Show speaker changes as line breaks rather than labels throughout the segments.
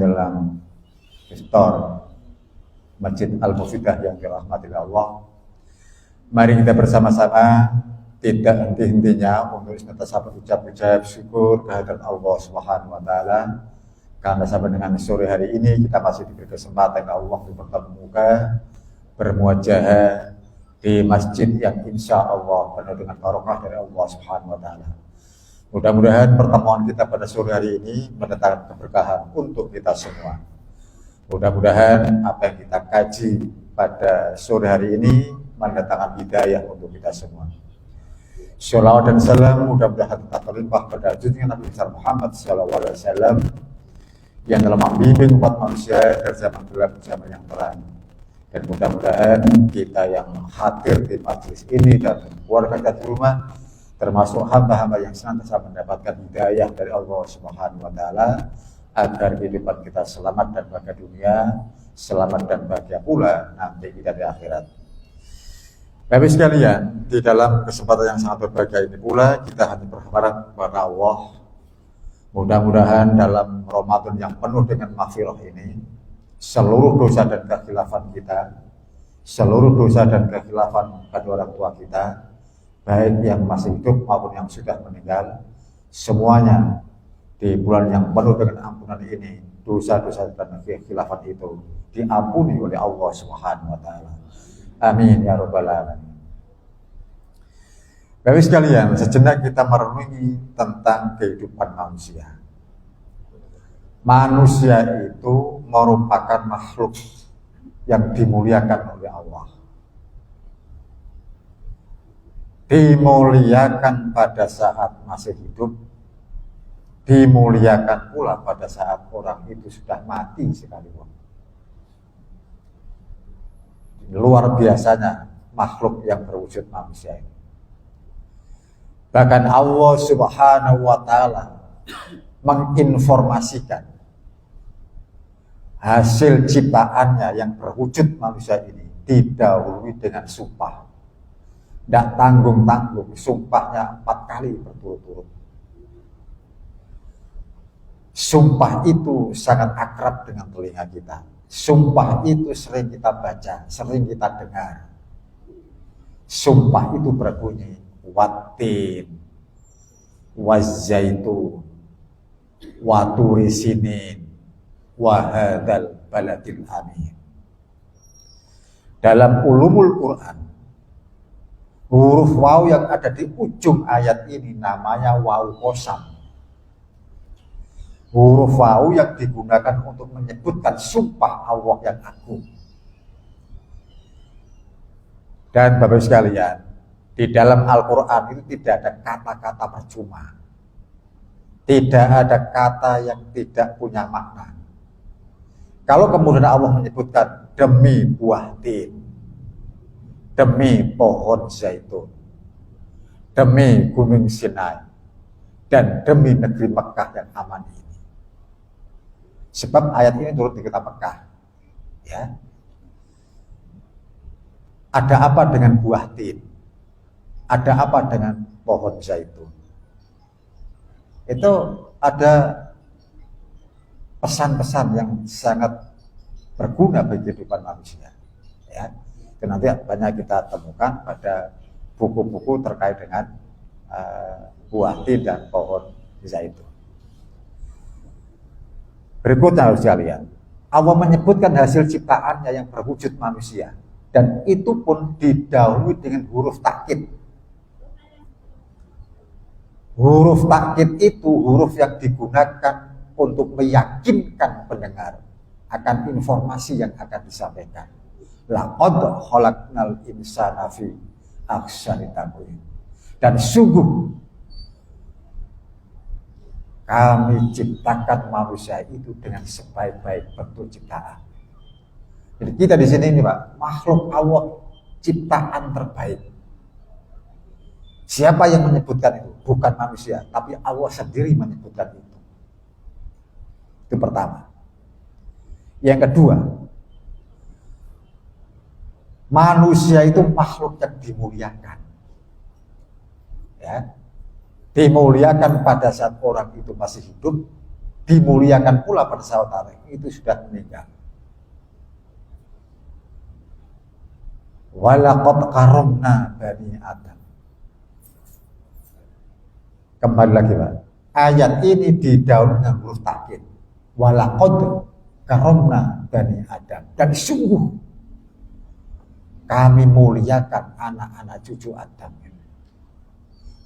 menjelang iftar Masjid Al-Mufidah yang dirahmati Allah. Mari kita bersama-sama tidak henti-hentinya untuk senantiasa ucap syukur kehadirat Allah Subhanahu wa taala. Karena sampai dengan sore hari ini kita masih diberi kesempatan Allah untuk bertemu muka, bermuajah di masjid yang insya Allah penuh dengan barokah dari Allah Subhanahu wa taala. Mudah-mudahan pertemuan kita pada sore hari ini mendatangkan keberkahan untuk kita semua. Mudah-mudahan apa yang kita kaji pada sore hari ini mendatangkan hidayah untuk kita semua. Sholawat dan salam mudah-mudahan tetap terlimpah pada junjungan Nabi besar Muhammad SAW yang telah membimbing umat manusia dari zaman gelap ke zaman yang terang. Dan mudah-mudahan kita yang hadir di majelis ini dan keluarga kita di rumah termasuk hamba-hamba yang senantiasa mendapatkan hidayah dari Allah Subhanahu wa taala agar kehidupan kita selamat dan bahagia dunia, selamat dan bahagia pula nanti kita di akhirat. Bapak sekalian, di dalam kesempatan yang sangat berbahagia ini pula kita hanya berharap kepada Allah mudah-mudahan dalam Ramadan yang penuh dengan maghfirah ini seluruh dosa dan kekhilafan kita, seluruh dosa dan kekhilafan kedua orang tua kita, baik yang masih hidup maupun yang sudah meninggal, semuanya di bulan yang penuh dengan ampunan ini, dosa-dosa dan kekhilafan itu diampuni oleh Allah Subhanahu wa taala. Amin ya rabbal alamin. Bapak sekalian, sejenak kita merenungi tentang kehidupan manusia. Manusia itu merupakan makhluk yang dimuliakan oleh Allah. Dimuliakan pada saat masih hidup, dimuliakan pula pada saat orang itu sudah mati sekalipun. Luar biasanya makhluk yang berwujud manusia ini. Bahkan Allah Subhanahu wa taala menginformasikan hasil ciptaannya yang berwujud manusia ini didahului dengan sumpah. Tidak tanggung-tanggung, sumpahnya 4 kali berturut-turut. Sumpah itu sangat akrab dengan telinga kita. Sumpah itu sering kita baca, sering kita dengar. Sumpah itu berbunyi wattin, wazaitun, waturi sinin, wahadal baladil amin. Dalam ulumul Quran, huruf waw yang ada di ujung ayat ini namanya waw qasam. Huruf waw yang digunakan untuk menyebutkan sumpah Allah yang agung. Dan Bapak sekalian, di dalam Al-Quran itu tidak ada kata-kata percuma. Tidak ada kata yang tidak punya makna. Kalau kemudian Allah menyebutkan demi buah tin, demi pohon zaitun, demi gunung Sinai, dan demi negeri Mekah yang aman ini. Sebab ayat ini turut di kota Mekah. Ya. Ada apa dengan buah tin? Ada apa dengan pohon zaitun? Itu ada pesan-pesan yang sangat berguna bagi kehidupan manusia. Ya. Dan nanti banyak kita temukan pada buku-buku terkait dengan buah tin dan pohon zaitun. Berikutnya harus sekalian, Allah menyebutkan hasil ciptaannya yang berwujud manusia, dan itu pun didahului dengan huruf takkid. Huruf takkid itu huruf yang digunakan untuk meyakinkan pendengar akan informasi yang akan disampaikan. Laqad khalaqnal insana fi ahsani taqwim. Dan sungguh kami ciptakan manusia itu dengan sebaik-baik bentuk ciptaan. Jadi kita di sini ini Pak, makhluk Allah ciptaan terbaik. Siapa yang menyebutkan itu? Bukan manusia, tapi Allah sendiri menyebutkan itu. Itu pertama. Yang kedua, manusia itu makhluk yang dimuliakan. Ya. Dimuliakan pada saat orang itu masih hidup, dimuliakan pula pada saat itu sudah meninggal. Walaqad karomna bani Adam. Kembali lagi Pak. Ayat ini didahului dengan huruf takkid. Walaqad karomna bani Adam. Dan sungguh kami muliakan anak-anak cucu Adam.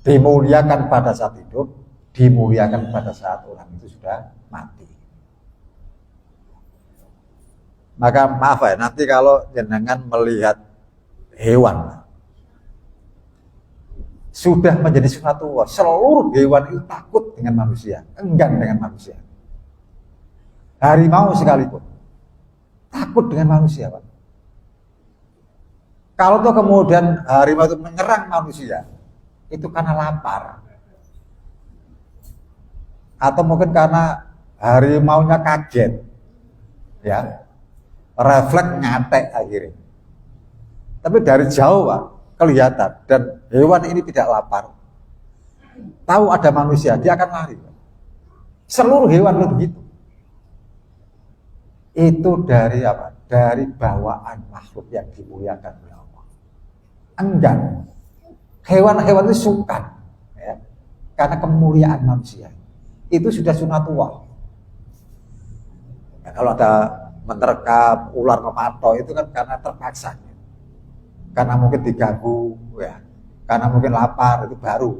Dimuliakan pada saat hidup, dimuliakan pada saat orang itu sudah mati. Maka maaf ya, nanti kalau jenengan melihat hewan sudah menjadi sunnatullah, seluruh hewan itu takut dengan manusia, enggan dengan manusia. Harimau sekalipun takut dengan manusia, Pak. Kalau tuh kemudian harimau itu menyerang manusia, itu karena lapar, atau mungkin karena harimaunya kaget, ya, refleks ngatek akhirnya. Tapi dari jauh Pak, kelihatan, dan hewan ini tidak lapar, tahu ada manusia, dia akan lari. Seluruh hewan itu begitu. Itu dari apa? Dari bawaan makhluk yang dimuliakan oleh Allah. Enggan. Hewan-hewan itu sungkan, ya, karena kemuliaan manusia. Itu sudah sunatullah. Ya, kalau ada menerkam ular mematok itu kan karena terpaksa. Karena mungkin diganggu, ya, karena mungkin lapar, itu baru.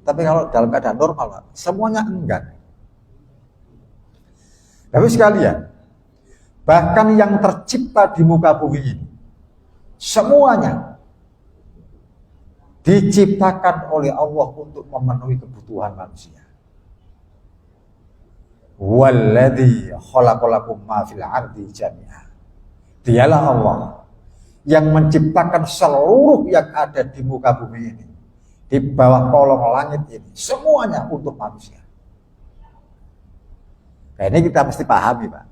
Tapi kalau dalam keadaan normal, semuanya enggan. Tapi sekalian, bahkan yang tercipta di muka bumi ini, semuanya diciptakan oleh Allah untuk memenuhi kebutuhan manusia. Walladzi khalaqalakum ma fil ardi jami'a. Dialah Allah yang menciptakan seluruh yang ada di muka bumi ini, di bawah kolong langit ini, semuanya untuk manusia. Nah, ini kita mesti pahami Pak.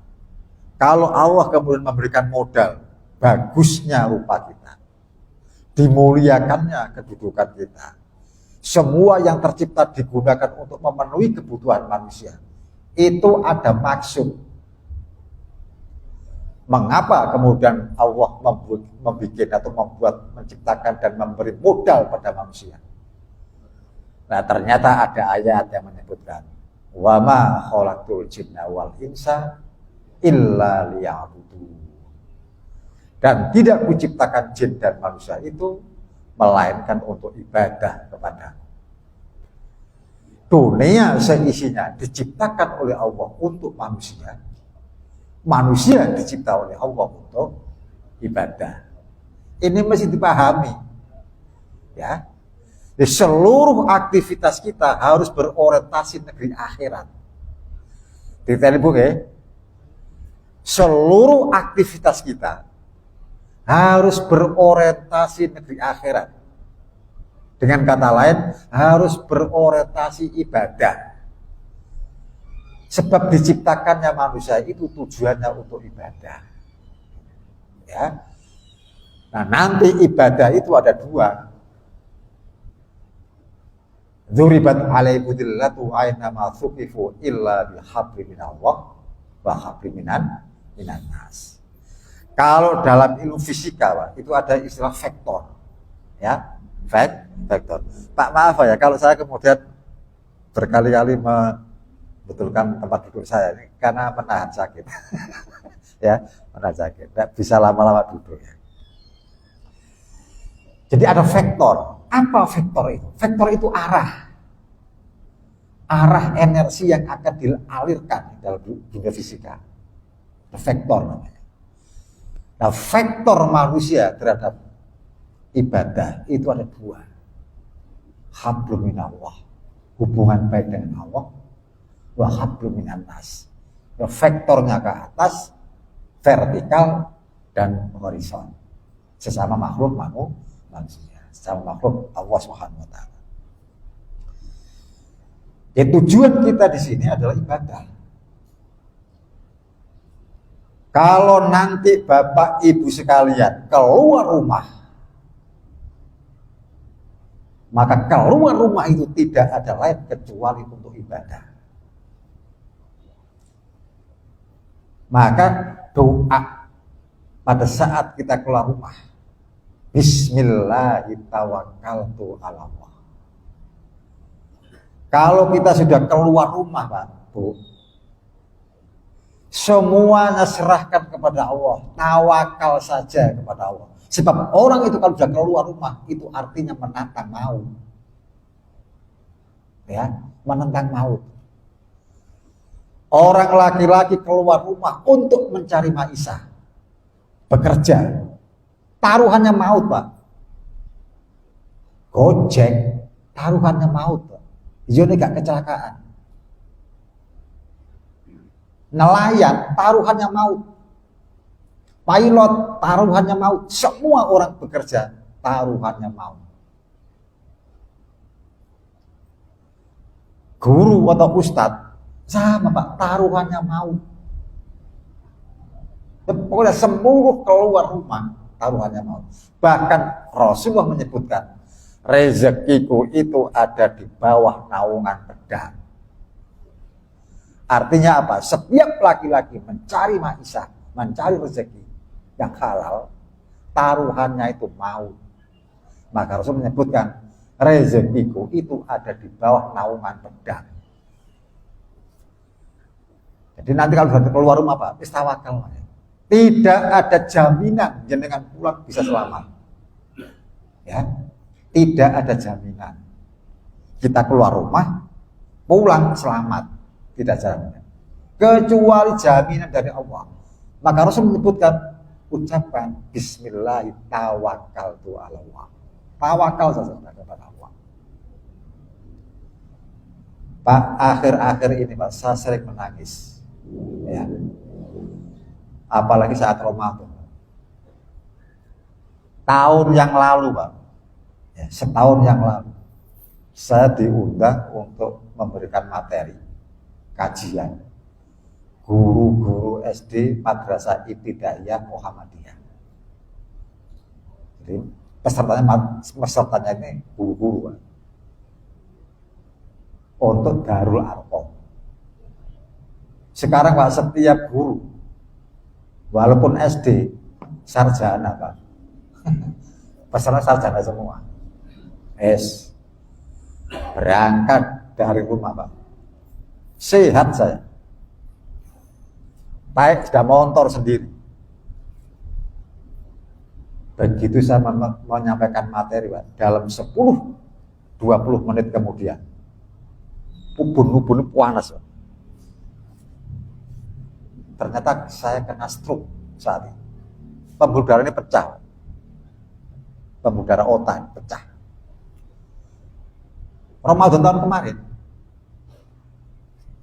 Kalau Allah kemudian memberikan modal, bagusnya rupa kita, dimuliakannya kedudukan kita, semua yang tercipta digunakan untuk memenuhi kebutuhan manusia, itu ada maksud. Mengapa kemudian Allah membuat atau menciptakan dan memberi modal pada manusia? Nah, ternyata ada ayat yang menyebutkan, wa ma khalaqtul jinna wal insa illa liya'budun. Dan tidak kuciptakan jin dan manusia itu melainkan untuk ibadah kepada. Dunia seisinya diciptakan oleh Allah untuk manusia. Manusia dicipta oleh Allah untuk ibadah. Ini mesti dipahami. Ya. Di seluruh aktivitas kita harus berorientasi negeri akhirat. Detail Bu ya. Seluruh aktivitas kita harus berorientasi negeri akhirat. Dengan kata lain, harus berorientasi ibadah. Sebab diciptakannya manusia itu tujuannya untuk ibadah. Ya. Nah, nanti ibadah itu ada dua. Dzuribat alaihimudillatu aina ma thuqifu illa bihabli minallah wa habli minan nas. Kalau dalam ilmu fisika Pak, itu ada istilah vektor. Ya, vektor. Pak maaf ya, kalau saya kemudian berkali-kali betulkan tempat duduk saya ini karena menahan sakit. Ya, menahan sakit. Tidak bisa lama-lama duduk ya. Jadi ada vektor. Apa vektor itu? Vektor itu arah. Arah energi yang akan dialirkan dalam dunia fisika. Vektor namanya. Nah, vektor manusia terhadap ibadah itu ada dua. Hablum minallah, hubungan baik dengan Allah, wa hablum minan nas. Vektornya ke atas, vertikal dan horizon. Sesama makhluk manusia, sesama makhluk Allah Subhanahu wa taala. Ya, tujuan kita di sini adalah ibadah. Kalau nanti Bapak Ibu sekalian keluar rumah, maka keluar rumah itu tidak ada lain kecuali untuk ibadah. Maka doa pada saat kita keluar rumah, Bismillahirrahmanirrahim. Kalau kita sudah keluar rumah, Pak, Bu, semuanya serahkan kepada Allah, tawakal saja kepada Allah. Sebab orang itu kalau sudah keluar rumah, itu artinya menantang maut. Ya, menentang maut. Orang laki-laki keluar rumah untuk mencari maisha, bekerja, taruhannya maut, Pak. Gojek, taruhannya maut, Pak. Ini gak kecelakaan. Nelayan, taruhannya maut. Pilot, taruhannya maut. Semua orang bekerja, taruhannya maut. Guru atau ustadz, sama Pak, taruhannya maut. Pokoknya semua keluar rumah, taruhannya maut. Bahkan Rasulullah menyebutkan, rezekiku itu ada di bawah naungan pedang. Artinya apa? Setiap laki-laki mencari maisha, mencari rezeki yang halal, taruhannya itu maut. Maka Rasul menyebutkan, rezekiku itu ada di bawah naungan pedang. Jadi nanti kalau sudah keluar rumah, Pak, tawakal. Tidak ada jaminan jenengan pulang bisa selamat. Ya, tidak ada jaminan. Kita keluar rumah, pulang selamat, tidak jaminan. Kecuali jaminan dari Allah. Maka Rasul menyebutkan, ucapan Bismillahirrahmanirrahim, tawakkaltu 'ala Allah. Tawakal saja kepada Allah. Pak, akhir-akhir ini, Pak, saya sering menangis. Ya. Apalagi saat Ramadan. Tahun yang lalu, Pak, ya, setahun yang lalu, saya diundang untuk memberikan materi kajian guru-guru SD Madrasah Ibtidaiyah Muhammadiyah. Jadi pesertanya ini guru-guru, Pak, untuk Darul Arqam. Sekarang, Pak, setiap guru, walaupun SD, sarjana, Pak, peserta sarjana semua. Berangkat dari rumah, Pak, sehat saya, baik sudah motor sendiri. Begitu saya menyampaikan materi, Pak, dalam 10-20 menit kemudian, ubun-ubun panas, Pak. Ternyata saya kena stroke saat itu. Pembuluh darah ini pecah. Pembuluh darah otak pecah. Ramadan tahun kemarin,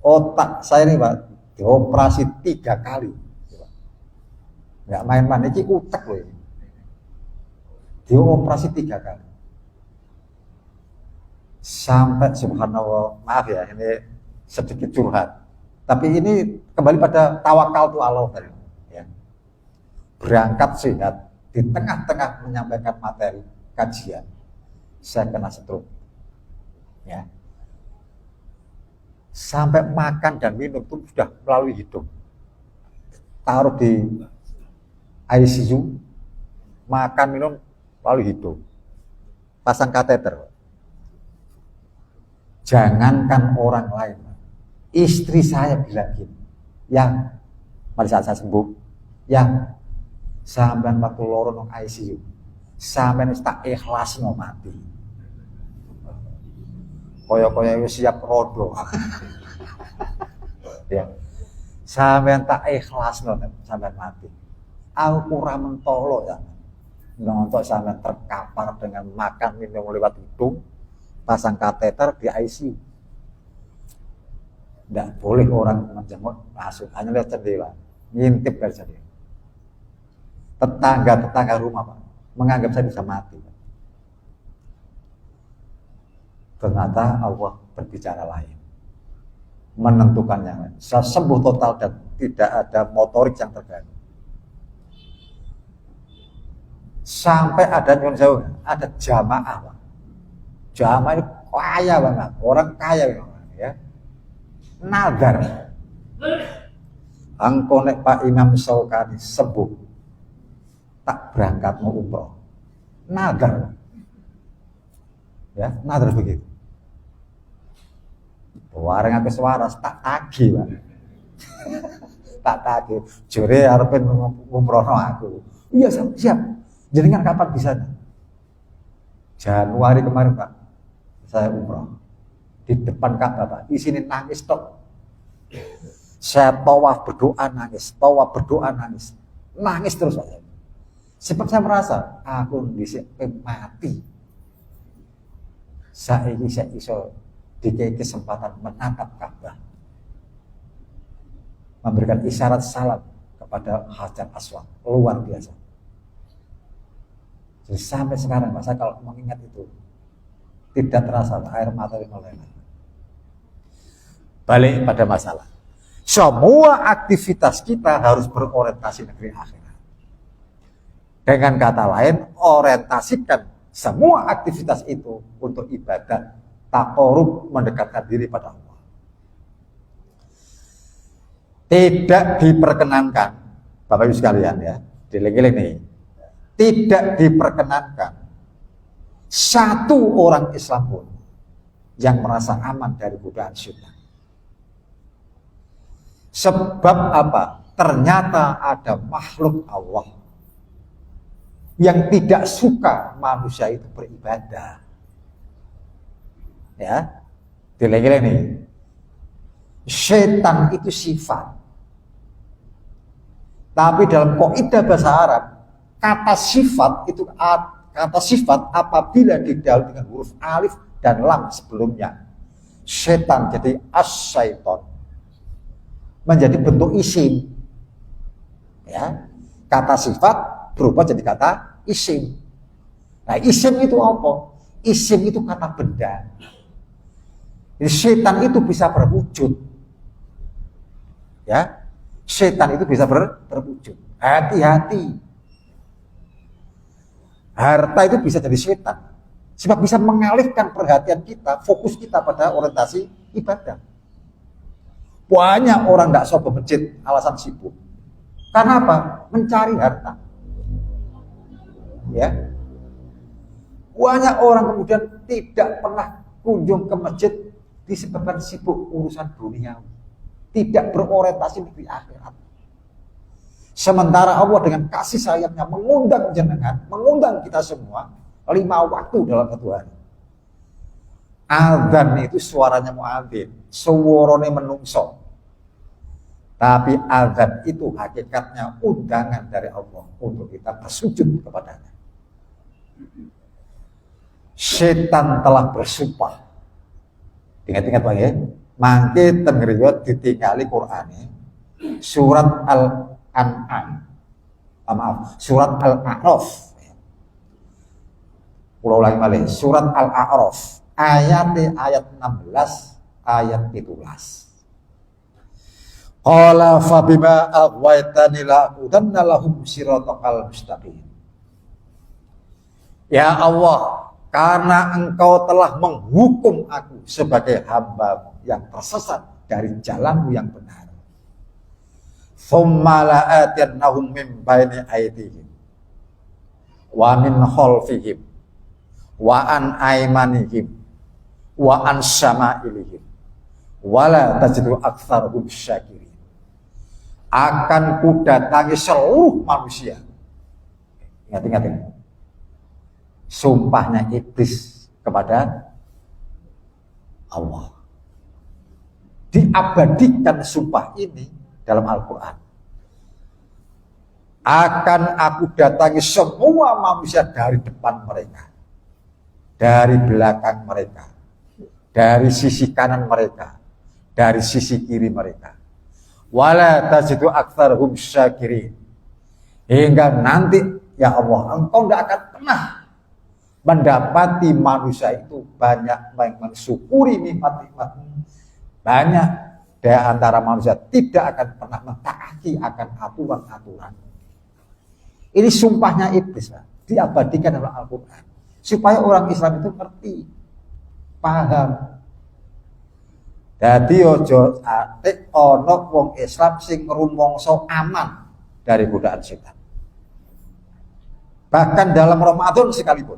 otak saya ini, Pak, dioperasi 3 kali. Nggak main-main, ini utek loh ini. Dioperasi 3 kali. Sampai subhanallah, maaf ya, ini sedikit curhat. Tapi ini kembali pada tawakal tu Allah tadi. Ya. Berangkat sehat, di tengah-tengah menyampaikan materi kajian, saya kena stroke. Ya. Sampai makan dan minum itu sudah melalui hidung. Taruh di ICU, makan minum melalui hidung. Pasang kateter. Jangankan orang lain, istri saya bilang gini, yang pada saat saya sembuh, yang sampean waktu loro nang ICU, sampean wis tak ikhlasno mati. Kaya-kaya wis siap rodo. Ya. Sampean tak ikhlasno sampean mati. Aku kurang mentolo ya. Nonton sampean terkapar dengan makan minum lewat hidung, pasang kateter di ICU. Tidak boleh orang menjenguk masuk, hanya lihat jendela, ngintip dari jendela. Tetangga rumah, Pak, menganggap saya bisa mati, Pak. Ternyata Allah berbicara lain, menentukan yang lain. Saya sembuh total dan tidak ada motorik yang terganggu. Sampai ada nyuwun sewu, ada jamaah, Pak. Jamaah ini kaya banget, orang kaya banget, ya. Nadar Engko nek Pak Imam Syaukani sembuh, tak berangkat mau umroh. Nadar. Ya, nadar begitu. Wareng aku sewaras tak tagih, Pak. Tak tagih. Jure arepin umrohno aku. Iya, siap. Jenengan kapan bisa? Januari kemarin, Pak. Saya umroh. Di depan Ka'bah, Pak. Di sini nangis tok. Saya tawaf berdoa nangis, nangis terus aja. Sebab saya merasa aku dhisik mati. Saiki saya iso dikei kesempatan menatap Ka'bah, memberikan isyarat salam kepada Hajar Aswad, luar biasa. Jadi sampai sekarang, Pak, saya kalau mengingat itu tidak terasa air mata yang meleleh. Balik pada masalah. Semua aktivitas kita harus berorientasi negeri akhirat. Dengan kata lain, orientasikan semua aktivitas itu untuk ibadah, taqarrub, mendekatkan diri pada Allah. Tidak diperkenankan, Bapak Ibu sekalian ya, dieling-eling nih. Tidak diperkenankan satu orang Islam pun yang merasa aman dari godaan syaitan. Sebab apa? Ternyata ada makhluk Allah yang tidak suka manusia itu beribadah. Ya, dieling-eling nih. Syaitan itu sifat. Tapi dalam kaidah bahasa Arab, kata sifat apabila didahului dengan huruf alif dan lam sebelumnya, syaitan jadi as-syaiton, menjadi bentuk isim. Ya, kata sifat berubah jadi kata isim. Nah, isim itu apa? Isim itu kata benda. Jadi syaitan itu bisa berwujud. Ya, syaitan itu bisa berwujud. Hati-hati. Harta itu bisa jadi syaitan. Sebab bisa mengalihkan perhatian kita, fokus kita pada orientasi ibadah. Banyak orang tidak sobat masjid alasan sibuk. Karena apa? Mencari harta. Ya. Banyak orang kemudian tidak pernah kunjung ke masjid disebabkan sibuk urusan dunia. Tidak berorientasi di akhirat. Sementara Allah dengan kasih sayangnya mengundang jenengan, mengundang kita semua 5 waktu dalam satu hari. Adzan itu suaranya muadzin, suarane menungso. Tapi adzan itu hakikatnya undangan dari Allah untuk kita bersujud kepadanya. Setan telah bersumpah. Ingat-ingat Pak ya, mangke tengriyo ditingali Qur'ane surat Al-An'am. Surat Al-A'raf. Pulau ulangi malih, surat Al-A'raf ayat 16 ayat 17. Qala fa bima aghwaytani la udanna lahum siratal mustaqim. Ya Allah, karena Engkau telah menghukum aku sebagai hamba-Mu yang tersesat dari jalan-Mu yang benar. Tsumma la'atiyannahum min baini aydihim wa min khalfihim wa an aymanihim wa an syama'ilihim wala tajidu aktsarahum syakirin. Akan kudatangi seluruh manusia. Ingat-ingat ini. Sumpahnya iblis kepada Allah. Diabadikan sumpah ini dalam Al-Quran. Akan aku datangi semua manusia dari depan mereka, dari belakang mereka, dari sisi kanan mereka, dari sisi kiri mereka. Wala tajidu aktsarahum syakirin. Hingga nanti ya Allah, Engkau tidak akan pernah mendapati manusia itu banyak mensyukuri nikmat-nikmat-Mu. Banyak dari antara manusia tidak akan pernah mentaati akan aturan-aturan. Ini sumpahnya iblis, Pak. Diabadikan dalam Al-Quran supaya orang Islam itu ngerti, paham Dadi ojo atik ana wong Islam sing rumangsa aman dari godaan setan. Bahkan dalam Ramadan sekalipun.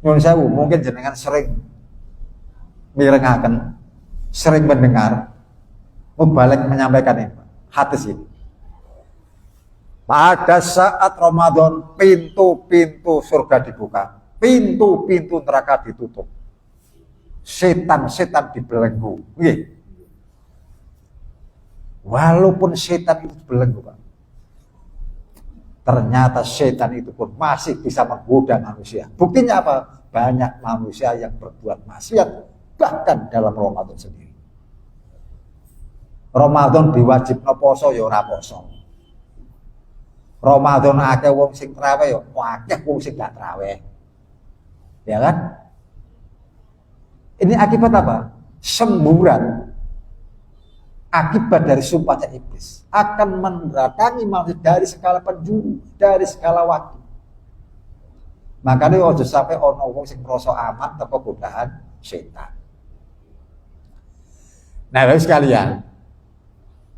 Nyuwun sewu, mungkin jenengan sering mirengaken, sering mendengar, balik menyampaikan ini, hadis ini. Pada saat Ramadan, pintu-pintu surga dibuka, pintu-pintu neraka ditutup. Setan-setan dibelenggu. Walaupun setan itu dibelenggu, Pak, ternyata setan itu pun masih bisa menggoda manusia. Buktinya apa? Banyak manusia yang berbuat maksiat bahkan dalam Ramadan sendiri. Ramadan diwajibno poso ya ora poso. Ramadan akeh wong sing traweh ya akeh wong sing gak traweh. Ya kan? Ini akibat apa? Semburan akibat dari sumpahnya iblis akan mendatangi manusia dari segala penjuru, dari segala waktu. Makanya ojo sampai ono wong sing merasa aman teko godaan setan. Nah, Bapak sekalian,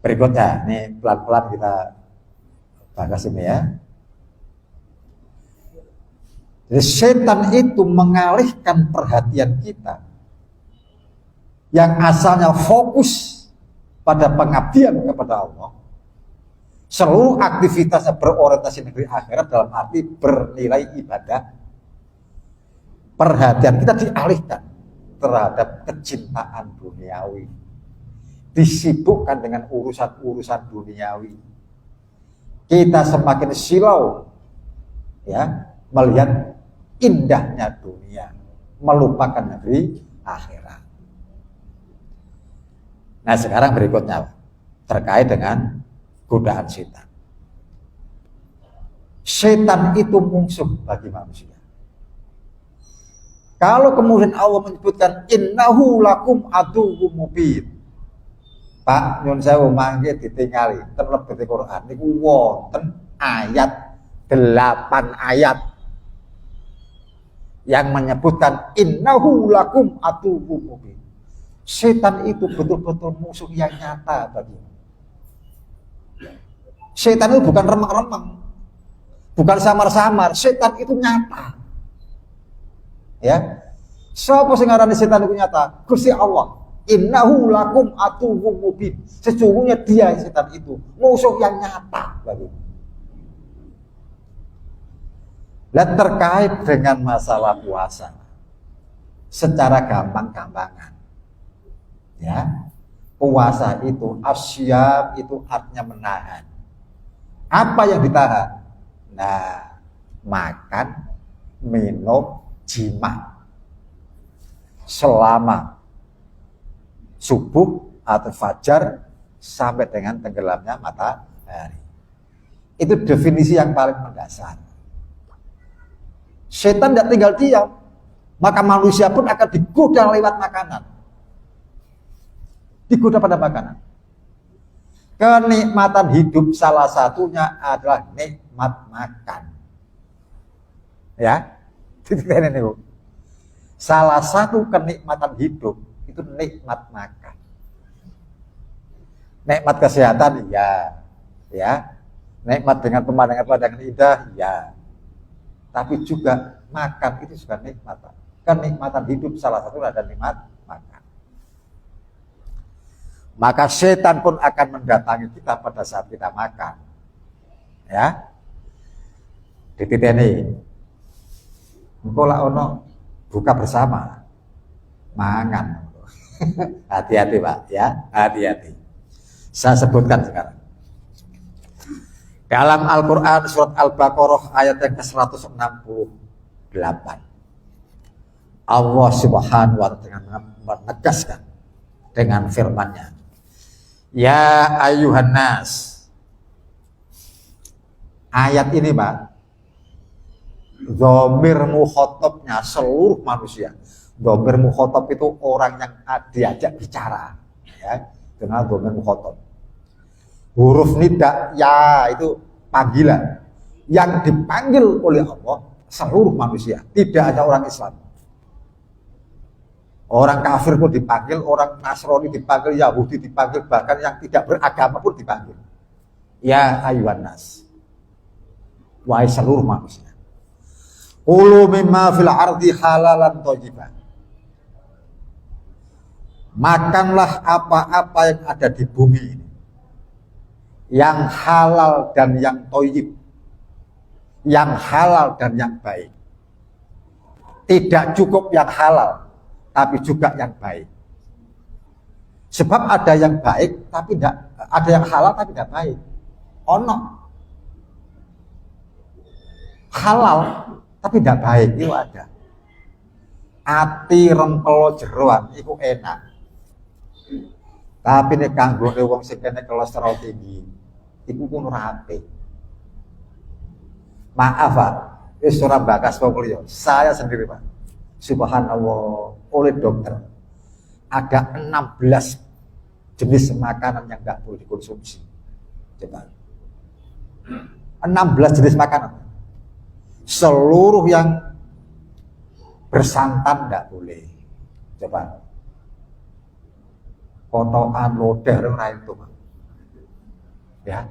berikutnya nih pelan-pelan kita bahas ini ya. Jadi setan itu mengalihkan perhatian kita yang asalnya fokus pada pengabdian kepada Allah, seluruh aktivitasnya berorientasi negeri akhirat dalam arti bernilai ibadah, perhatian kita dialihkan terhadap kecintaan duniawi, disibukkan dengan urusan-urusan duniawi. Kita semakin silau ya melihat indahnya dunia, melupakan negeri akhirat. Nah, sekarang berikutnya terkait dengan godaan setan. Setan itu musuh bagi manusia. Kalau kemudian Allah menyebutkan innahu lakum aduwwum mubin. Pak nyun sewu mangke ditingali ten lebete Quran niku wonten ayat 8 ayat yang menyebutkan innahu lakum aduwwum mubin. Setan itu betul-betul musuh yang nyata bagimu. Setan itu bukan remeng-remeng, bukan samar-samar. Setan itu nyata. Ya, siapa sing ngarani setan itu nyata? Gusti Allah. Innahu lakum aduwwum mubin. Sesungguhnya dia setan itu musuh yang nyata bagimu. Dan terkait dengan masalah puasa, secara gampang-gampangan. Ya, puasa itu asyam itu artinya menahan. Apa yang ditahan? Nah, makan, minum, jima selama subuh atau fajar sampai dengan tenggelamnya matahari. Itu definisi yang paling mendasar. Setan tidak tinggal diam, maka manusia pun akan digoda lewat makanan. Digoda pada makanan. Kenikmatan hidup salah satunya adalah nikmat makan. Ya, ini Bu. Salah satu kenikmatan hidup itu nikmat makan. Nikmat kesehatan ya. Nikmat dengan pemandangan-pemandangan indah ya. Tapi juga makan itu juga nikmat. Kenikmatan hidup salah satunya adalah nikmat makan. Maka setan pun akan mendatangi kita pada saat kita makan. Ya. Dititeni. Engko lak ono buka bersama. Mangan. Hati-hati, Pak, ya. Hati-hati. Saya sebutkan sekarang. Dalam Al-Qur'an surat Al-Baqarah ayat yang ke-168. Allah Subhanahu wa taala menegaskan dengan firman-Nya. Ya ayuhan nas. Ayat ini, Pak, dhamir mukhatabnya seluruh manusia. Dhamir mukhatab itu orang yang diajak bicara, ya, dengan dhamir mukhatab. Huruf nida ya itu panggilan yang dipanggil oleh Allah seluruh manusia, tidak ada orang Islam. Orang kafir pun dipanggil, orang Nasrani dipanggil, Yahudi dipanggil, bahkan yang tidak beragama pun dipanggil. Ya ayuhan nas, wahai seluruh manusia. Kulu mimma fil ardi halalan thayyiban. Makanlah apa-apa yang ada di bumi ini, yang halal dan yang thayyib, yang halal dan yang baik. Tidak cukup yang halal, tapi juga yang baik. Sebab ada yang baik, tapi tidak ada yang halal, tapi tidak baik. Ono halal, tapi tidak baik, itu ada. Ati rempelo jeroan, itu enak. Tapi nek kanggo wong sing kene kolesterol tinggi, iku kudu rapi. Maaf Pak, wis ora bakas wong liya. Saya sendiri Pak. Subhanallah, oleh dokter ada 16 jenis makanan yang enggak boleh dikonsumsi. Coba. 16 jenis makanan. Seluruh yang bersantan enggak boleh. Coba. Potongan lodeh ora itu. Ya.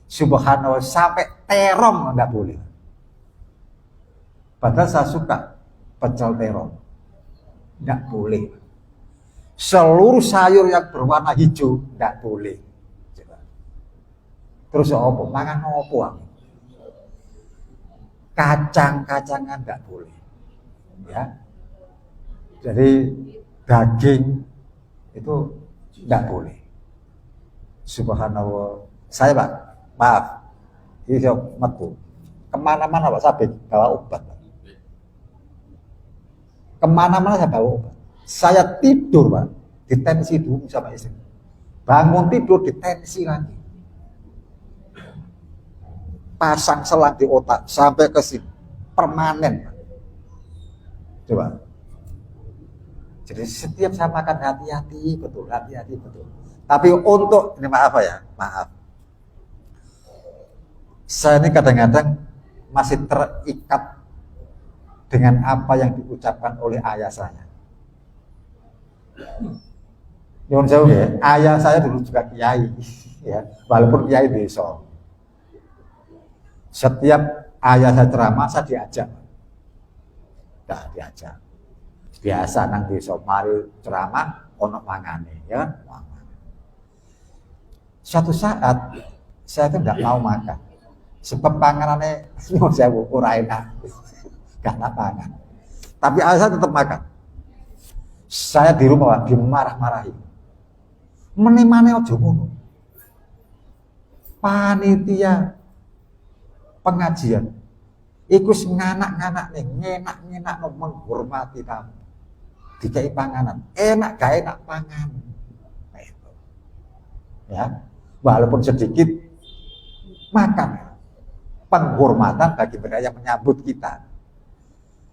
Subhanallah, sampai terong enggak boleh. Padahal saya suka pecel terong. Enggak boleh. Seluruh sayur yang berwarna hijau enggak boleh. Coba. Terus apa? Mangan apa? Kacang-kacangan enggak boleh. Ya. Jadi daging itu enggak boleh. Subhanallah. Saya Pak, maaf. Ini saya metu. Kemana-mana Pak, saya bawa obat. Kemana-mana saya bawa obat. Saya tidur Pak, ditensi dulu sama istri. Bangun tidur ditensi lagi. Pasang selang di otak sampai ke sini. Permanen Pak. Coba. Jadi setiap saya makan hati-hati betul, hati-hati betul. Tapi untuk, ini maaf ya, maaf. Saya ini kadang-kadang masih terikat dengan apa yang diucapkan oleh ayah saya. Nyuwun sewu ya, ayah saya dulu juga kiai, ya, walaupun kiai desa. Setiap ayah saya ceramah, saya diajak. Nah, diajak. Biasa nang desa mari ceramah ono mangane, ya kan? Suatu saat saya itu enggak mau makan. Sebab panganannya saya ora enak. Enggak makan. Tapi saya tetap makan. Saya di rumah dimarah-marahi. Menimane aja ngono. Panitia pengajian iku nganak-nganak nih, ngenak-ngenak menghormati tamu. Dikai panganan, enak gak enak pangan. Nah, itu. Ya, walaupun sedikit makan. Penghormatan bagi mereka yang menyambut kita.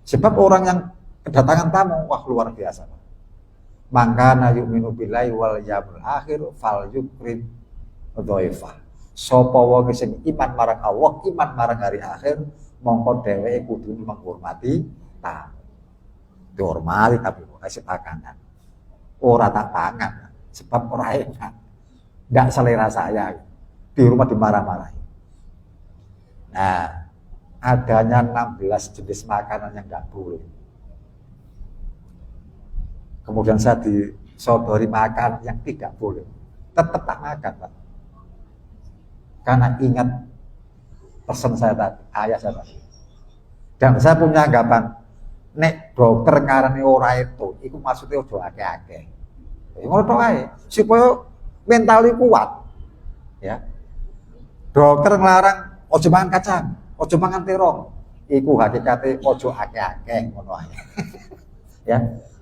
Sebab orang yang kedatangan tamu, wah luar biasa. Mangkana yu'minu billahi wal yawmil akhir fal yukrim dhaifah. Sapa wong sing iman marang Allah, iman marang hari akhir, mongko dheweke kudu menghormati tamu. Dihormati tapi kasih makanan. Ora tak pangan, sebab ora enak. Enggak selera saya. Di rumah dimarah-marahi. Nah, adanya 16 jenis makanan yang enggak boleh. Kemudian saya disodori makan yang tidak boleh. Tetap tak makan, Pak. Karena ingat pesan saya tadi, ayah saya tadi. Dan saya punya anggapan, nek dokter ngarani ora itu maksudnya ojo akeh-akeh. Ngono tok ae, supaya mentalnya kuat. Ya. Dokter ngelarang ojo mangan kacang, ojo mangan terong. Iku hakikate ojo akeh-akeh ngono ae. Ya.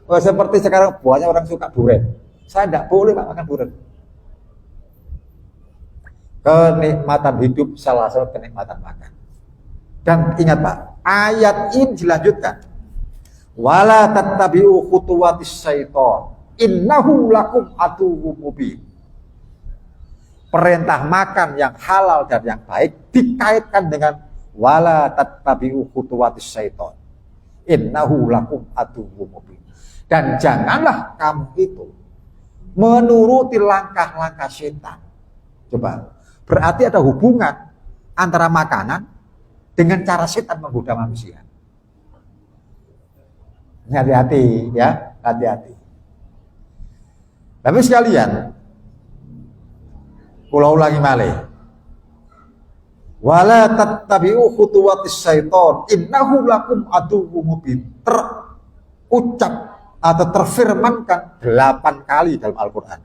Oh, seperti sekarang banyak orang suka durian. Saya tidak boleh Pak makan durian. Kenikmatan hidup salah satu kenikmatan makan. Dan ingat Pak, ayat ini dilanjutkan. Wala tattabi'u khutuwatis syaitan. Innahu lakum aduwwum mubin. Perintah makan yang halal dan yang baik dikaitkan dengan wala tattabi'u khutuwatis syaitan. Innahu lakum aduwwum mubin. Dan janganlah kamu itu menuruti langkah-langkah setan. Coba, berarti ada hubungan antara makanan dengan cara setan menggoda manusia. Hati-hati ya, hati-hati. Tapi sekalian, kula ulangi malih. Wala tattabi'u khutuwatis syaiton innahu lakum aduwwum mubin. Terucap atau terfirmankan 8 kali dalam Al-Qur'an.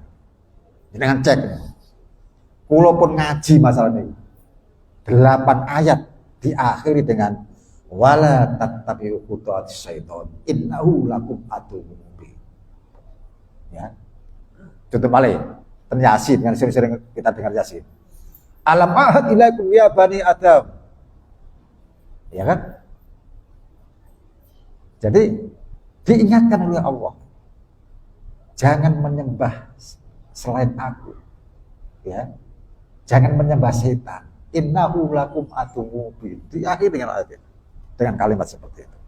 Dengan cek. Kula pun ngaji masalah ini. 8 ayat diakhiri dengan wala tattabi'u khutuwatis syaiton innahu lakum aduwwum mubin. Ya. Contoh malih, Yasin dengan sering-sering kita dengar Yasin. Alam ahad ilaikum ya bani Adam. Ya kan? Jadi diingatkan oleh Allah. Jangan menyembah selain aku. Ya. Jangan menyembah setan. Innahu lakum aduwwum mubin. Diakhiri dengan ayat itu. Dengan kalimat seperti itu.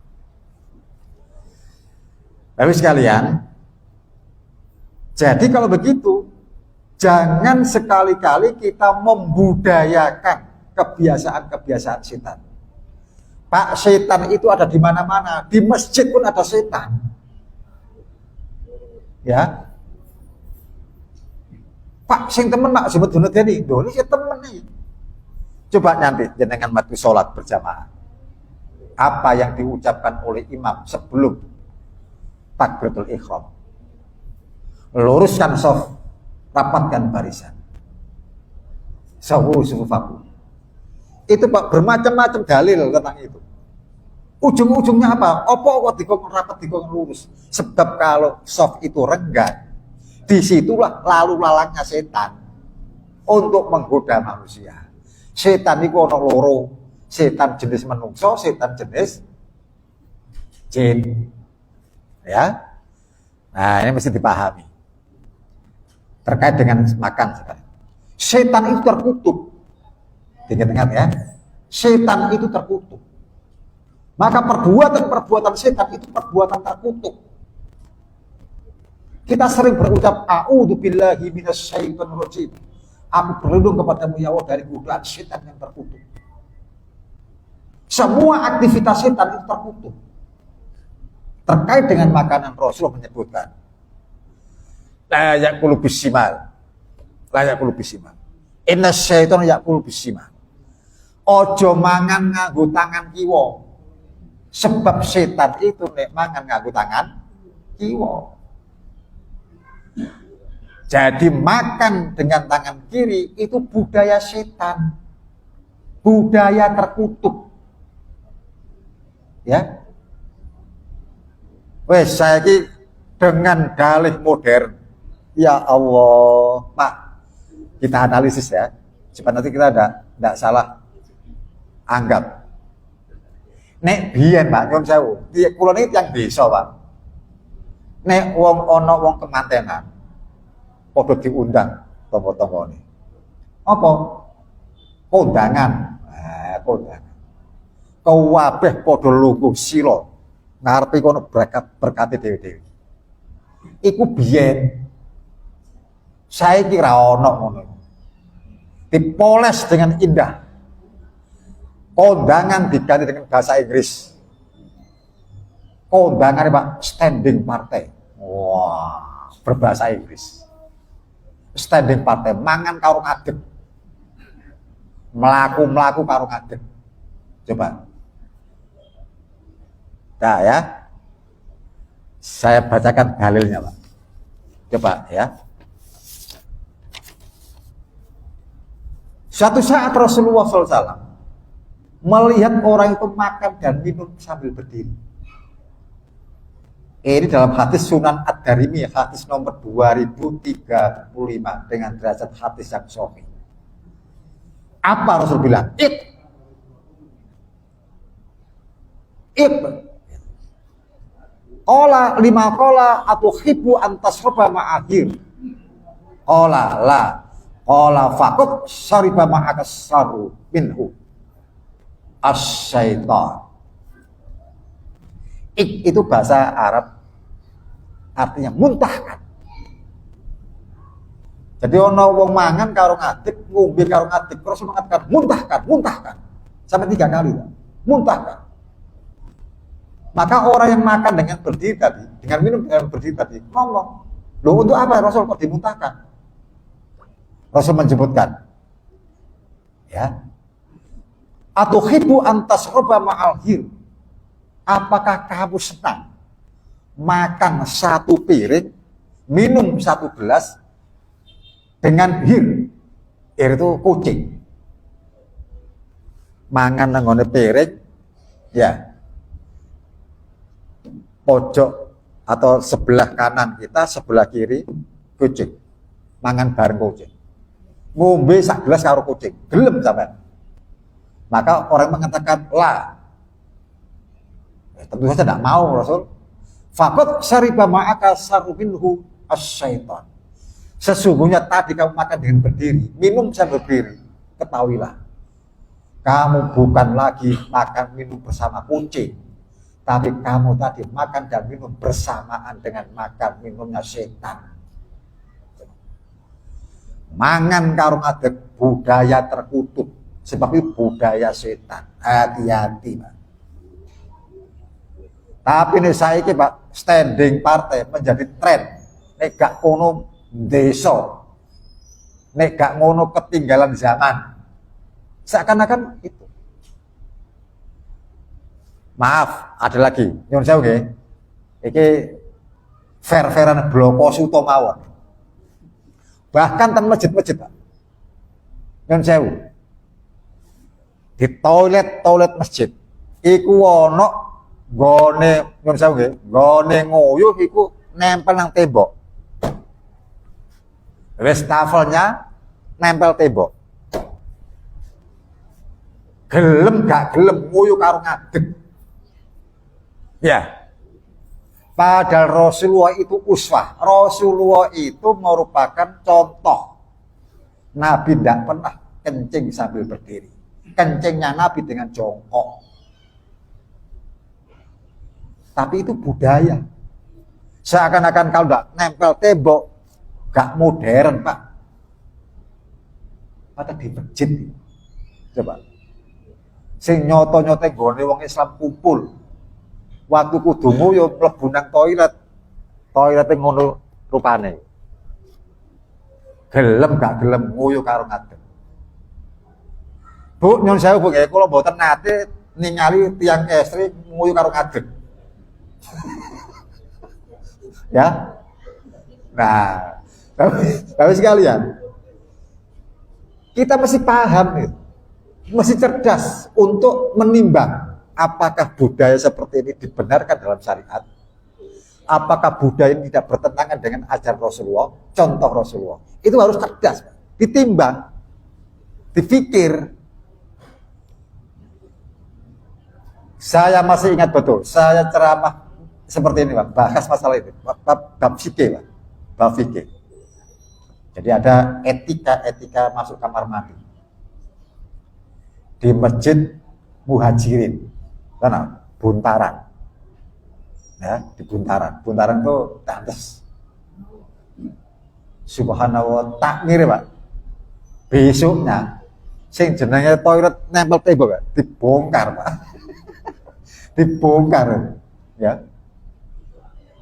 Tapi sekalian, jadi kalau begitu jangan sekali-kali kita membudayakan kebiasaan-kebiasaan setan. Pak, setan itu ada di mana-mana. Di masjid pun ada setan. Ya. Pak, sing temen mak sebut dunut ini. Ini si temen nih. Coba nanti jenengan waktu sholat berjamaah. Apa yang diucapkan oleh imam sebelum takbiratul ihram? Luruskan shaf, rapatkan barisan. Sawu sufufaku. Itu Pak bermacam-macam dalil tentang itu. Ujung-ujungnya apa? Apa kok dikon rapat dikon lurus? Sebab kalau shaf itu renggang, disitulah lalu lalangnya setan untuk menggoda manusia. Setan itu ono loro, setan jenis menungso, setan jenis jin. Ya. Nah, ini mesti dipahami. Terkait dengan makan sekarang. Setan itu terkutuk. Ingat-ingat ya. Setan itu terkutuk. Maka perbuatan-perbuatan setan itu perbuatan terkutuk. Kita sering berucap a'udzubillahi minasyaitonir rajim. Aku berlindung kepadamu ya Allah dari godaan setan yang terkutuk. Semua aktivitas setan itu terkutuk. Terkait dengan makanan, Rasulullah menyebutkan la ya'kulu bisimal. La ya'kulu bisimal. Inna syaitan ya'kulu bisimal. Ojo mangan nganggo tangan kiwa. Sebab setan itu nek mangan nganggo tangan kiwa. Jadi makan dengan tangan kiri itu budaya setan. Budaya terkutuk. Ya. Wes saya ini dengan dalih modern. Ya Allah, Pak, kita analisis ya, supaya nanti kita tidak salah anggap. Nek biyen Pak, nyun sewu, kula niki tiyang desa Pak. Nek wong ana wong kemantenan, padha diundang tangga-tanggane. Apa? Kondangan. Kondangan. Kabeh padha lungguh sila ngarepe kono berkate dhewe-dhewe. Iku biyen. Saya kira ono ngono. Dipoles dengan indah. Kondangan diganti dengan bahasa Inggris. Kondangan Pak standing partai. Wah, berbahasa Inggris. Standing partai, mangan karo ngadeg. Melaku-melaku karo ngadeg. Coba. Nah ya. Saya bacakan dalilnya Pak. Coba ya. Suatu saat Rasulullah SAW melihat orang itu makan dan minum sambil berdiri. Ini dalam hadis Sunan Ad-Darimi, hadis nomor 2035 dengan derajat hadis yang sahih. Apa Rasul bilang? It. Ola lima kola atau hibu antasroba ma'akhir. Ola la. Ola fakut syariba ma'akas saru minhu as-syaitan. Itu bahasa Arab artinya muntahkan. Jadi ono wong mangan karo ngadeg, ngombe karo ngadeg, Rasul mengatakan muntahkan, muntahkan. Sampai 3 kali, muntahkan. Maka orang yang makan dengan berdiri tadi, dengan minum dengan berdiri tadi, ngomong, loh untuk apa Rasul kok dimuntahkan? Rasul menyebutkan, ya, atuhibu antasroba ma'al hir. Apakah kamu senang makan 1 piring, minum 1 gelas dengan hir? Hir itu kucing. Mangan nanggone piring, ya, pojok atau sebelah kanan kita, sebelah kiri kucing. Mangan bareng kucing. Ngombe 1 gelas karo kucing, gelem sampean. Maka orang mengatakan la. Tentu saja tidak mau Rasul. Faqad syariba ma'aka saruminhu as-syaitan. Sesungguhnya tadi kamu makan dengan berdiri, minum sambil berdiri, ketahuilah kamu bukan lagi makan minum bersama kucing, tapi kamu tadi makan dan minum bersamaan dengan makan minumnya setan. Mangan karo ngadeg budaya terkutuk, sebab itu budaya setan. Hati-hati, Pak. Tapi ini saya ini, Pak, standing partai menjadi tren. Nek gak ngono desa, nek gak ngono ketinggalan zaman. Seakan-akan itu. Maaf, ada lagi. Nyun sewu nggih. Iki fair-fairan bloko suto mawon. Bahkan ten masjid-masjid, Pak. Nyun sewu. Di toilet masjid iku ana gone nyun sewu nggih, gone nguyuh iku nempel nang tembok. Wastafelnya nempel tembok. Gelem gak gelem nguyuh karo ngadeg. Ya. Padahal Rasulullah itu uswah. Rasulullah itu merupakan contoh. Nabi tidak pernah kencing sambil berdiri. Kencingnya Nabi dengan jongkok. Tapi itu budaya. Seakan-akan kalau tidak nempel tembok, gak modern, Pak. Padahal di masjid. Coba. Sing nyoto-nyoto gone wong Islam kumpul. Waktu kudumu yo mlebu nang toilet. Toilete ngono rupane. Gelem gak gelem nguyuh karo ngadeg. Bu, nyun sewu Bu, kula mboten nate ningali tiyang estri nguyuh karo ngadeg. Ya. Nah, tapi sekalian, kita mesti paham nih. Mesti cerdas untuk menimbang apakah budaya seperti ini dibenarkan dalam syariat, apakah budaya ini tidak bertentangan dengan ajaran Rasulullah, contoh Rasulullah. Itu harus cerdas, ditimbang, dipikir. Saya masih ingat betul, saya ceramah seperti ini, Pak, bahas masalah itu, bab fikih, Pak, bab fikih. Jadi ada etika masuk kamar mandi di Masjid Muhajirin, karena Buntaran, ya, di Buntaran itu tantes. Subhanallah, takmir, Pak. Besoknya, sing jenenge toilet nempel tembok, Pak, dibongkar, Pak. Dibongkar, ya.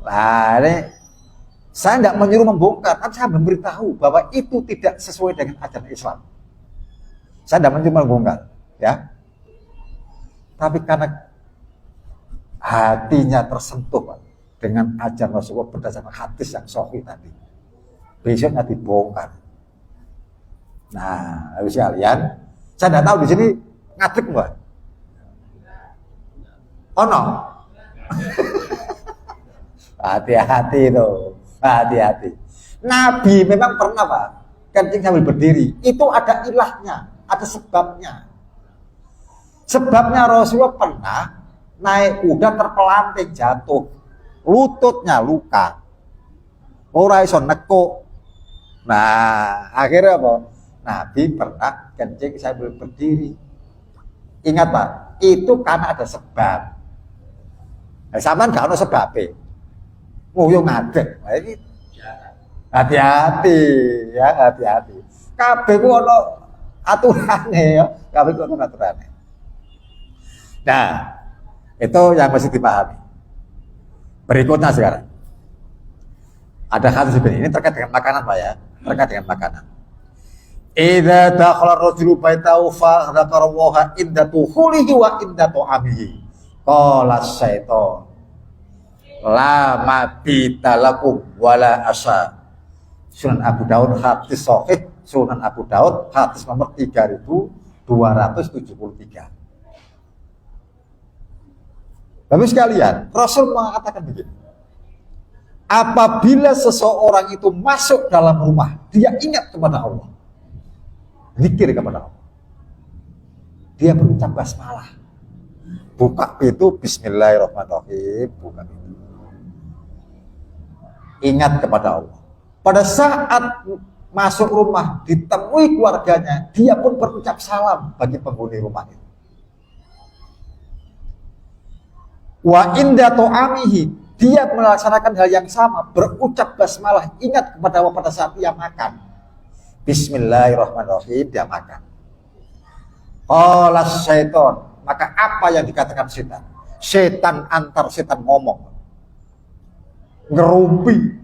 Nah, ini saya tidak menyuruh membongkar, tapi saya memberitahu bahwa itu tidak sesuai dengan ajaran Islam. Saya tidak menyuruh membongkar, ya. Tapi karena hatinya tersentuh, Pak, dengan ajaran Rasulullah berdasarkan hadis yang sahih tadi, besoknya dibongkar. Nah, habis kalian, saya tidak tahu di sini ngadeg nggak? Oh no. Hati-hati itu, hati-hati. Nabi memang pernah, Pak, kencing sambil berdiri. Itu ada ilahnya, ada sebabnya. Sebabnya Rasulullah pernah naik kuda terpelanting jatuh, lututnya luka, ora iso nekuk. Nah, akhirnya apa? Nabi pernah kencing sambil berdiri. Ingat, Pak, itu karena ada sebab. Nah, sampean gak ono sebabe. Nguyuh ngadeg. Nah, ini hati-hati ya, hati-hati. Kabeh ku ono aturane ya, kabeh ku ono aturane. Nah, itu yang mesti dipahami. Berikutnya sekarang. Ada hadis ini terkait dengan makanan, Pak ya, terkait dengan makanan. Idza dakhala ar-rajulu baitahu fa dzakara Allaha inda tuhulihi wa inda tu'amihi. Qala syaitan la mabita lakum wala asa. Sunan Abu Daud hadis sahih, Sunan Abu Daud hadis nomor 3273. Bapak sekalian, Rasul mengatakan begini. Apabila seseorang itu masuk dalam rumah, dia ingat kepada Allah. Zikir kepada Allah. Dia berucap basmalah. Buka pintu bismillahirrahmanirrahim, buka pintu. Ingat kepada Allah. Pada saat masuk rumah, ditemui keluarganya, dia pun berucap salam bagi penghuni rumah itu. Wa inda tu'amihi, dia melaksanakan hal yang sama, berucap basmalah, ingat kepada Allah pada saat dia makan. Bismillahirrahmanirrahim, dia makan. Qala syaitan, maka apa yang dikatakan setan? Setan antar setan ngomong. Ngerumpi.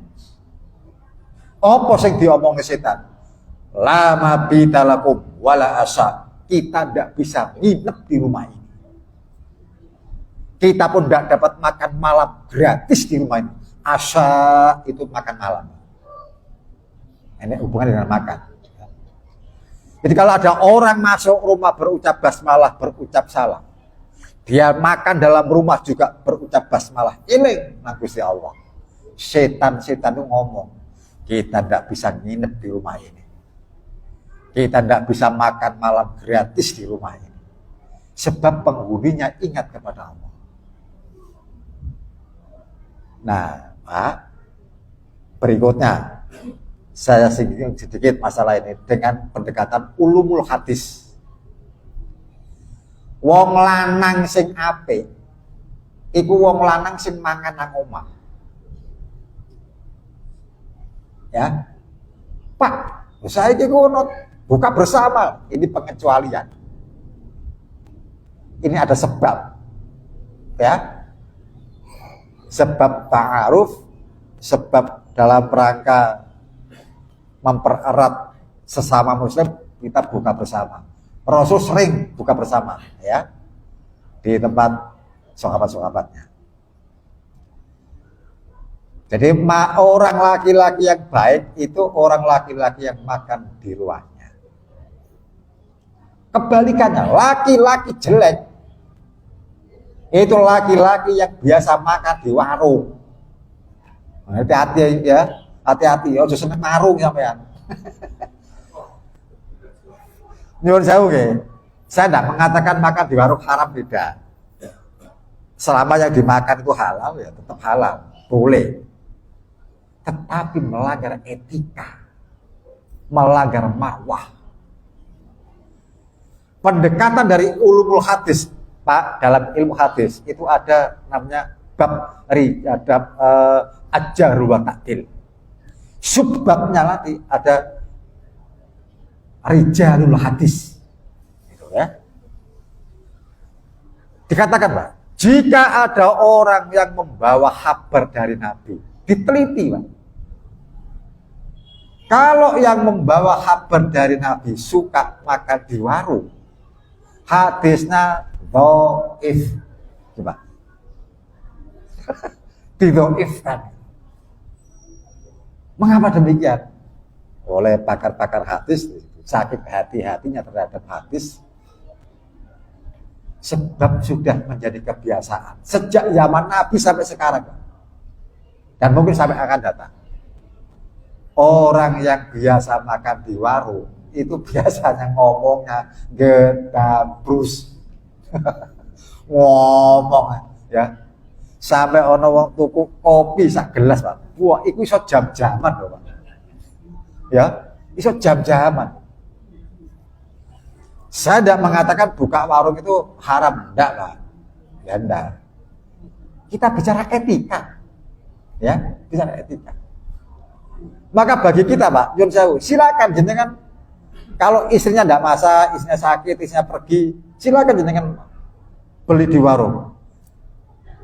Apa sing diomongke setan? Lama bitalakum wala asa. Kita tidak bisa nginep di rumah ini. Kita pun tidak dapat makan malam gratis di rumah ini. Asa itu makan malam. Ini hubungan dengan makan. Jadi kalau ada orang masuk rumah berucap basmalah, berucap salam, dia makan dalam rumah juga berucap basmalah, ini Gusti Allah. Setan-setan itu ngomong, kita tidak bisa nginep di rumah ini. Kita tidak bisa makan malam gratis di rumah ini. Sebab penghuninya ingat kepada Allah. Nah, Pak, berikutnya saya singgung sedikit masalah ini dengan pendekatan ulumul hadis. Wong lanang sing apik iku wong lanang sing mangan nang omah. Ya. Pak, saiki ngono buka bersama, ini pengecualian. Ini ada sebab. Ya. Sebab ta'aruf, sebab dalam rangka mempererat sesama muslim, kita buka bersama. Rasul sering buka bersama ya di tempat sahabat-sahabatnya. Jadi orang laki-laki yang baik itu orang laki-laki yang makan di rumahnya. Kebalikannya, laki-laki jelek itu laki-laki yang biasa makan di warung. Hati-hati ya. Hati-hati, ojo seneng marung sampean. Nyuwun sewu nggih. Saya tidak mengatakan makan di warung haram, tidak. Selama yang dimakan itu halal ya tetap halal, boleh. Tetapi melanggar etika, melanggar marwah. Pendekatan dari ulumul hadis, Pak, dalam ilmu hadis itu ada namanya bab adab ajar wa ta'dil. Subbabnya nanti ada rijalul hadis, gitu ya. Dikatakan, Pak, jika ada orang yang membawa kabar dari Nabi, diteliti, Pak. Kalau yang membawa kabar dari Nabi suka makan di warung, hadisnya dhaif, coba. Didhaifkan. Mengapa demikian? Oleh pakar-pakar hadis, saking hati-hatinya terhadap hadis, sebab sudah menjadi kebiasaan sejak zaman Nabi sampai sekarang, dan mungkin sampai akan datang. Orang yang biasa makan di warung itu biasanya ngomongnya gedabrus, ngomong ya. Sampai ono wong tuku kopi sak gelas, Pak. Wah, iku iso jam-jaman lho, Pak. Ya, iso jam-jaman. Saya tidak mengatakan buka warung itu haram, enggak, Pak. Ya enggak. Kita bicara etika. Ya, bisa ada etika. Maka bagi kita Pak, Yun Sewu, silakan jenengan kalau istrinya tidak masak, istrinya sakit, istrinya pergi, silakan jenengan beli di warung.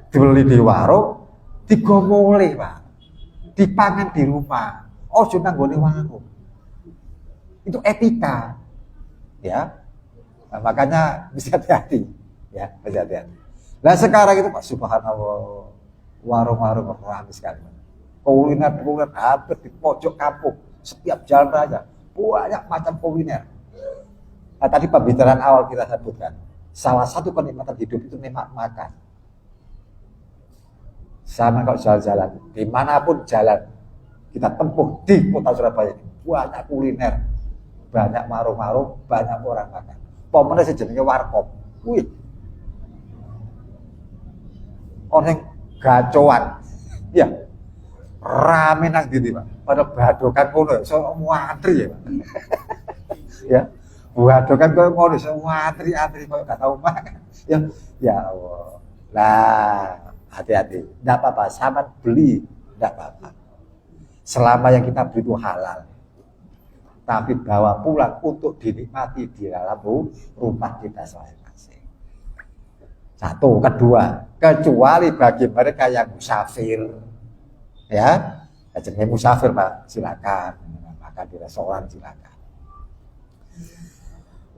Dibeli di warung, digomole Pak. Dipangan di rumah. Oh, cuma nggone warung. Itu etika. Ya. Nah, makanya bisa hati-hati. Ya, bisa hati-hati. Nah, sekarang itu Pak, subhanallah, warung-warung ramai sekali. Kuliner hampir di pojok kampung, setiap jalan raya banyak macam kuliner. Nah, tadi pembicaraan awal kita sebutkan, salah satu kenikmatan hidup itu nikmat makan. Sama kalau jalan-jalan, dimanapun jalan kita tempuh di kota Surabaya ini, banyak kuliner, banyak warung-warung, banyak orang makan. Pemenang sejenenge warkop, wih, orang gacoan, ya. Rame nang ndi Pak. Pada badokan kono iso ngantri ya Pak. Ya. Badokan koyo ngono iso ngantri-antri koyo gak tau makan. Ya Allah. Lah, hati-hati. Enggak apa-apa, sampean beli enggak apa-apa. Selama yang kita beli itu halal. Tapi bawa pulang untuk dinikmati di dalam rumah kita masing-masing. Satu, kedua, kecuali bagi mereka yang musafir. Ya, jenenge musafir Pak, silakan makan di restoran silakan.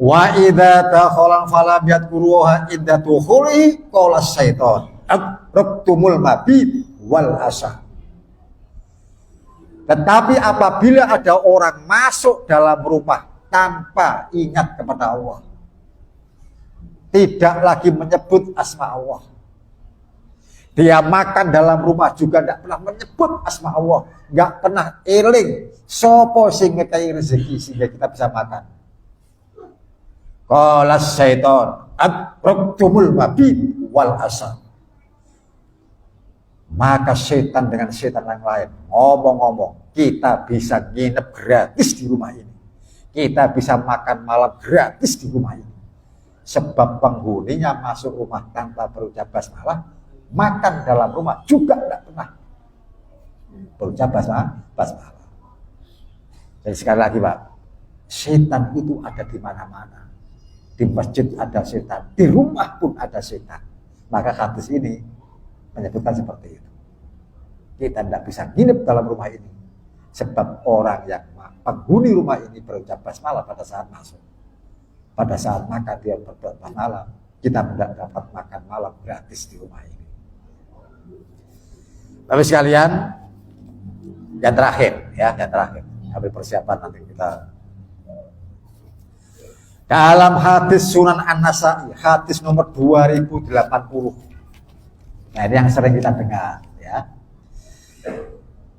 Wa idza takhalan falam yadkuruha idza tukhuli qala syaitan aqrabtumul mabit wal asa. Tetapi apabila ada orang masuk dalam rumah tanpa ingat kepada Allah, tidak lagi menyebut asma Allah, dia makan dalam rumah juga tidak pernah menyebut asma Allah, nggak pernah eling sopo sing ngekai rezeki sehingga kita bisa makan. Qala syaitan aqrabtumul mabit wal asa. Maka setan dengan setan yang lain ngomong-ngomong, kita bisa nginep gratis di rumah ini, kita bisa makan malam gratis di rumah ini, sebab penghuninya masuk rumah tanpa berucap basmalah, makan dalam rumah juga tidak pernah berucap basmalah. Jadi sekali lagi Pak, setan itu ada di mana-mana. Di masjid ada setan, di rumah pun ada setan. Maka hadis ini menyebutkan seperti itu. Kita tidak bisa nginep dalam rumah ini, sebab orang yang penghuni rumah ini berucap basmalah pada saat masuk. Pada saat makan dia berucap basmalah, kita tidak dapat makan malam gratis di rumah ini. Tapi sekalian, yang terakhir, ambil persiapan nanti kita. Dalam hadis Sunan An-Nasa'i, hadis nomor 2080. Nah, ini yang sering kita dengar, ya.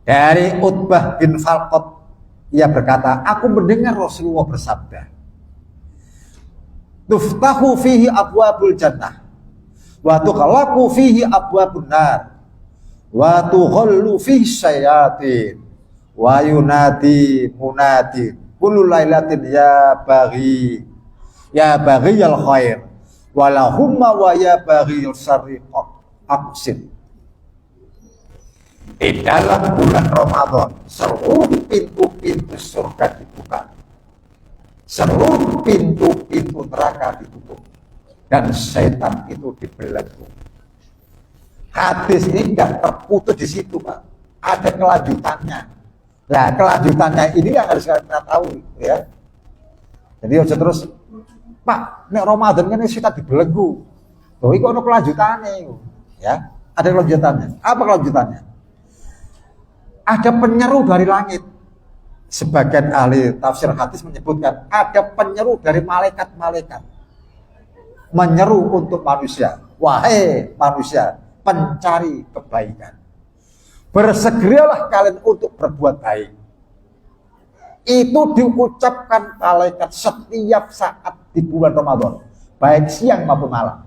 Dari Utbah bin Falqat, ia berkata, aku mendengar Rasulullah bersabda, tuftahu fihi abwabul jannah, wa tuqallaqu fihi abwabun nar, wa tughallu fihi syayatin, wa yunadi munadi kullu lailatin ya baghiyal khair walahumma wa ya baghiyal syarri aqsid. Di dalam bulan Ramadan seluruh pintu-pintu surga dibuka, seluruh pintu-pintu neraka ditutup, dan setan itu dibelenggu. Hadis ini tidak terputus di situ Pak, ada kelanjutannya. Nah, kelanjutannya ini yang harus kita tahu, ya. Jadi harus terus, Pak, nek Ramadan kan setan dibelenggu. Loh, itu ada kelanjutannya, ya. Ada kelanjutannya. Apa kelanjutannya? Ada penyeru dari langit. Sebagian ahli tafsir hadis menyebutkan ada penyeru dari malaikat-malaikat, menyeru untuk manusia. Wahai manusia, pencari kebaikan, bersegeralah kalian untuk berbuat baik. Itu diucapkan malaikat setiap saat di bulan Ramadan, baik siang maupun malam.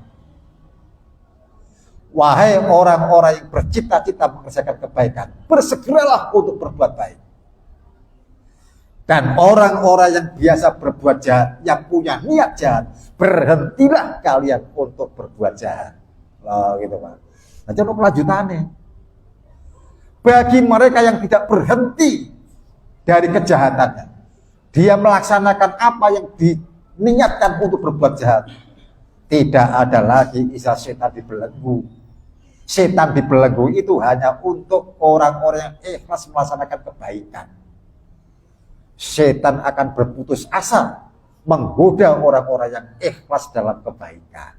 Wahai orang-orang yang bercita-cita mengerjakan kebaikan, bersegeralah untuk berbuat baik. Dan orang-orang yang biasa berbuat jahat, yang punya niat jahat, berhentilah kalian untuk berbuat jahat. Loh, gitu Pak. Nanti untuk kelanjutannya. Bagi mereka yang tidak berhenti dari kejahatannya, dia melaksanakan apa yang diniatkan untuk berbuat jahat, tidak ada lagi istilah setan dibelenggu. Setan dibelenggu itu hanya untuk orang-orang yang ikhlas melaksanakan kebaikan. Setan akan berputus asa menggoda orang-orang yang ikhlas dalam kebaikan.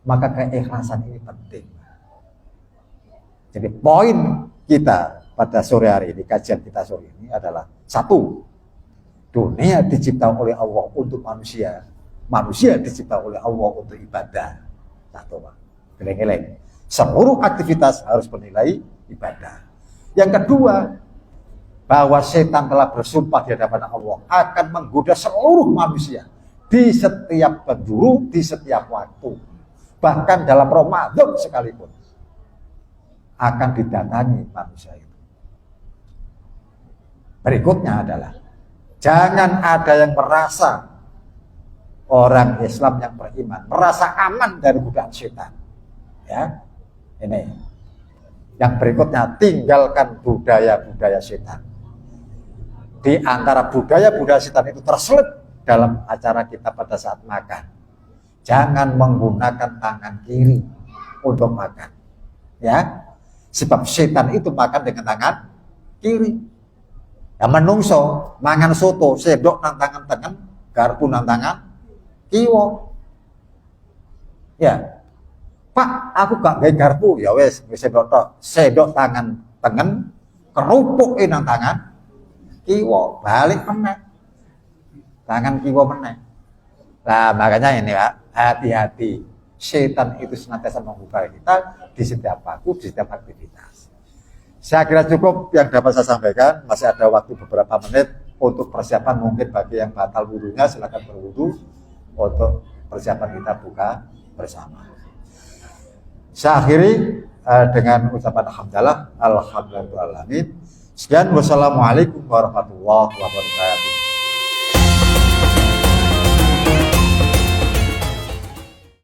Maka keikhlasan ini penting. Jadi poin kita pada sore hari ini, kajian kita sore ini adalah satu, dunia dicipta oleh Allah untuk manusia, manusia dicipta oleh Allah untuk ibadah. Satu, geleng-geleng. Seluruh aktivitas harus bernilai ibadah. Yang kedua, bahwa setan telah bersumpah di hadapan Allah akan menggoda seluruh manusia di setiap penjuru, di setiap waktu, bahkan dalam Ramadan sekalipun akan didatangi manusia itu. Berikutnya adalah jangan ada yang merasa orang Islam yang beriman merasa aman dari godaan setan. Ya, ini. Yang berikutnya, tinggalkan budaya-budaya setan. Di antara budaya-budaya setan itu terselip dalam acara kita pada saat makan. Jangan menggunakan tangan kiri untuk makan. Ya. Sebab setan itu makan dengan tangan kiri. Ya menungso mangan soto sedok nang tangan tengen, garpu nang tangan kiwa. Ya. Pak, aku gak gawe garpu. Ya wes sedok tangan tengen, kerupuk nang tangan kiwa, balik meneh. Tangan kiwa meneh. Nah, makanya ini Pak, hati-hati. Setan itu senantiasa menghubungi kita di setiap waktu, di setiap aktivitas. Saya kira cukup yang dapat saya sampaikan. Masih ada waktu beberapa menit untuk persiapan, mungkin bagi yang batal wudunya silakan berwudu untuk persiapan kita buka bersama. Saya akhiri dengan ucapan alhamdulillah, alhamdulillahirabbil alamin. Sekian, wassalamualaikum warahmatullahi wabarakatuh.